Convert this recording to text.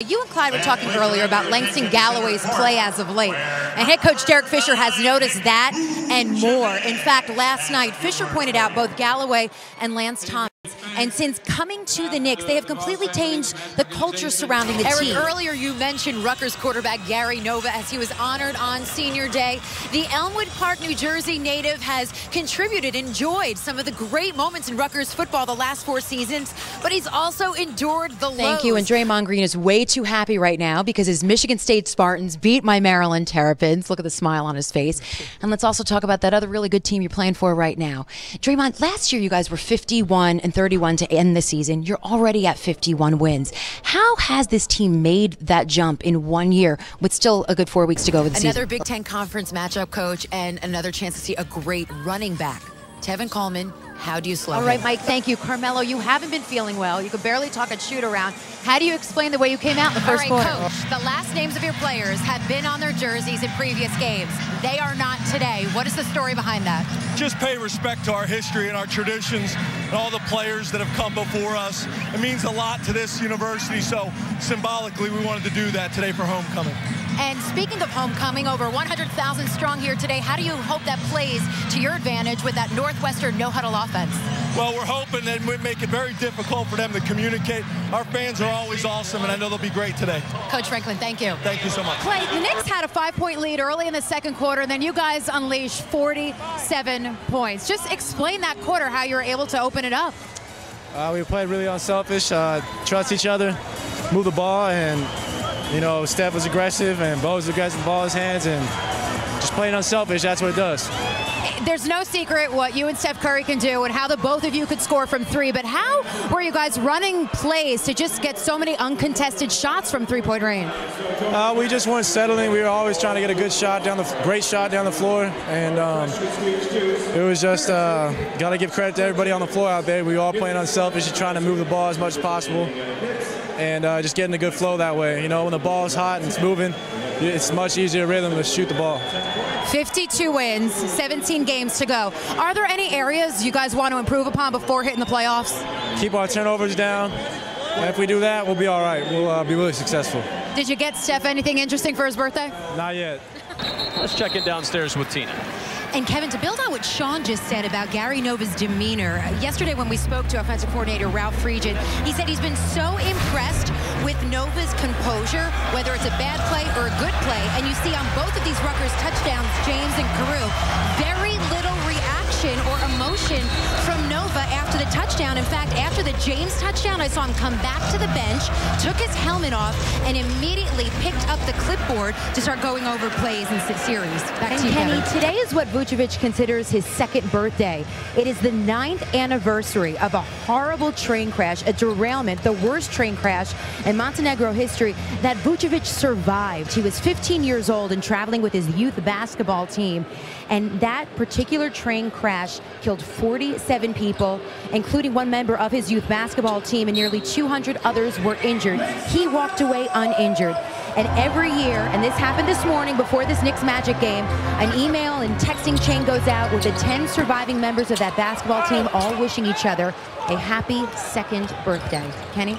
You and Clyde were talking earlier about Langston Galloway's play as of late, and head coach Derek Fisher has noticed that and more. In fact, last night, Fisher pointed out both Galloway and Lance Thomas. And since coming to the Knicks, they have completely changed the culture surrounding the team. Earlier you mentioned Rutgers quarterback Gary Nova as he was honored on Senior Day. The Elmwood Park, New Jersey native has contributed, enjoyed some of the great moments in Rutgers football the last 4 seasons, but he's also endured the lows. Thank you, and Draymond Green is way too happy right now because his Michigan State Spartans beat my Maryland Terrapins. Look at the smile on his face. And let's also talk about that other really good team you're playing for right now. Draymond, last year you guys were 51-31 to end the season. You're already at 51 wins. How has this team made that jump in 1 year with still a good 4 weeks to go with the season? Another Big Ten Conference matchup, Coach, and another chance to see a great running back. Tevin Coleman, how do you slow him? All right, Mike, thank you. Carmelo, you haven't been feeling well. You could barely talk a shoot around. How do you explain the way you came out in the first quarter? Coach, the last names of your players have been on their jerseys in previous games. They are not today. What is the story behind that? Just pay respect to our history and our traditions and all the players that have come before us. It means a lot to this university, so symbolically we wanted to do that today for homecoming. And speaking of homecoming, over 100,000 strong here today. How do you hope that plays to your advantage with that Northwestern no-huddle offense? Well, we're hoping that we make it very difficult for them to communicate. Our fans are always awesome, and I know they'll be great today. Coach Franklin, thank you. Thank you so much. Clay, the Knicks had a 5-point lead early in the second quarter, and then you guys unleashed 47 points. Just explain that quarter, how you were able to open it up. We played really unselfish, trust each other, move the ball, and you know, Steph was aggressive and Bo was aggressive, ball in his hands, and just playing unselfish, that's what it does. There's no secret what you and Steph Curry can do and how the both of you could score from 3, but how were you guys running plays to just get so many uncontested shots from three-point range? We just weren't settling. We were always trying to get a good shot great shot down the floor, and it was just got to give credit to everybody on the floor out there. We were all playing unselfish and trying to move the ball as much as possible, and just getting a good flow that way. You know, when the ball is hot and it's moving, it's much easier rhythm to shoot the ball. 52 wins, 17 games to go. Are there any areas you guys want to improve upon before hitting the playoffs? Keep our turnovers down. And if we do that, we'll be all right. We'll be really successful. Did you get Steph anything interesting for his birthday? Not yet. Let's check in downstairs with Tina. And Kevin, to build on what Sean just said about Gary Nova's demeanor, yesterday when we spoke to offensive coordinator Ralph Friedgen, he said he's been so impressed with Nova's composure, whether it's a bad play or a good play. And you see on both of these Rutgers touchdowns, James and Carew, very little reaction or emotion from Nova after the touchdown. In fact, after the James touchdown, I saw him come back to the bench, took his helmet off, and immediately picked up the clipboard to start going over plays in the series. Back to you, Kenny, Kevin. today is what Vucevic considers his 2nd birthday. It is the 9th anniversary of a horrible train crash, a derailment, the worst train crash in Montenegro history that Vucevic survived. He was 15 years old and traveling with his youth basketball team. And that particular train crash killed 47 people, including one member of his youth basketball team, and nearly 200 others were injured. He walked away uninjured. And every year, and this happened this morning before this Knicks Magic game, an email and texting chain goes out with the 10 surviving members of that basketball team all wishing each other a happy 2nd birthday. Kenny?